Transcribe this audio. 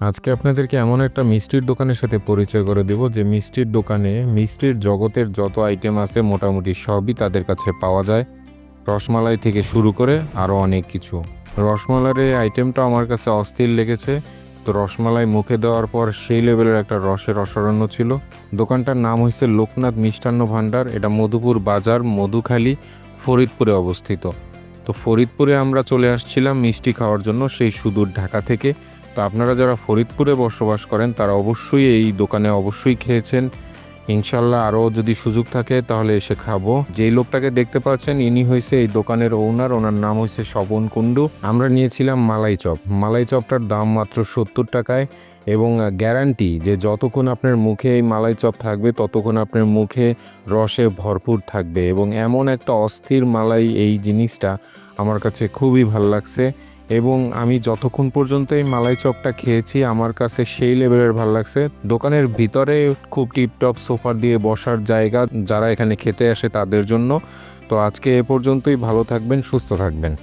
আজকে আপনাদেরকে এমন একটা মিষ্টির দোকানের সাথে পরিচয় করে দেব যে মিষ্টির দোকানে মিষ্টির জগতের যত আইটেম আছে মোটামুটি সবই তাদের কাছে পাওয়া যায়। রসমালাই থেকে শুরু করে আরও অনেক কিছু। রসমালাইয়ের এই আইটেমটা আমার কাছে অস্থির লেগেছে। তো রসমালাই মুখে দেওয়ার পর সেই লেভেলের একটা রসের অসারণ্য ছিল। দোকানটার নাম হয়েছে লোকনাথ মিষ্টান্ন ভাণ্ডার। এটা মধুপুর বাজার, মধুখালী, ফরিদপুরে অবস্থিত। তো ফরিদপুরে আমরা চলে আসছিলাম মিষ্টি খাওয়ার জন্য সেই সুদূর ঢাকা থেকে। তো আপনারা যারা ফরিদপুরে বসবাস করেন তারা অবশ্যই এই দোকানে অবশ্যই খেয়েছেন। ইনশাল্লাহ আরও যদি সুযোগ থাকে তাহলে এসে খাবো। যেই লোকটাকে দেখতে পাচ্ছেন ইনি হয়েছে এই দোকানের ওনার নাম হয়েছে স্বপন কুণ্ডু। আমরা নিয়েছিলাম মালাই চপ। মালাই চপটার দাম মাত্র 70 টাকায় এবং গ্যারান্টি যে যতক্ষণ আপনার মুখে এই মালাই চপ থাকবে ততক্ষণ আপনার মুখে রসে ভরপুর থাকবে এবং এমন একটা অস্থির মালাই এই জিনিসটা আমার কাছে খুবই ভালো লাগছে। এবং আমি যতক্ষণ পর্যন্ত এই মালাই চপটা খেয়েছি আমার কাছে সেই লেভেলের ভালো লাগছে। দোকানের ভিতরে খুব টিপটপ সোফা দিয়ে বসার জায়গা যারা এখানে খেতে আসে তাদের জন্য। তো আজকে এ পর্যন্তই, ভালো থাকবেন, সুস্থ থাকবেন।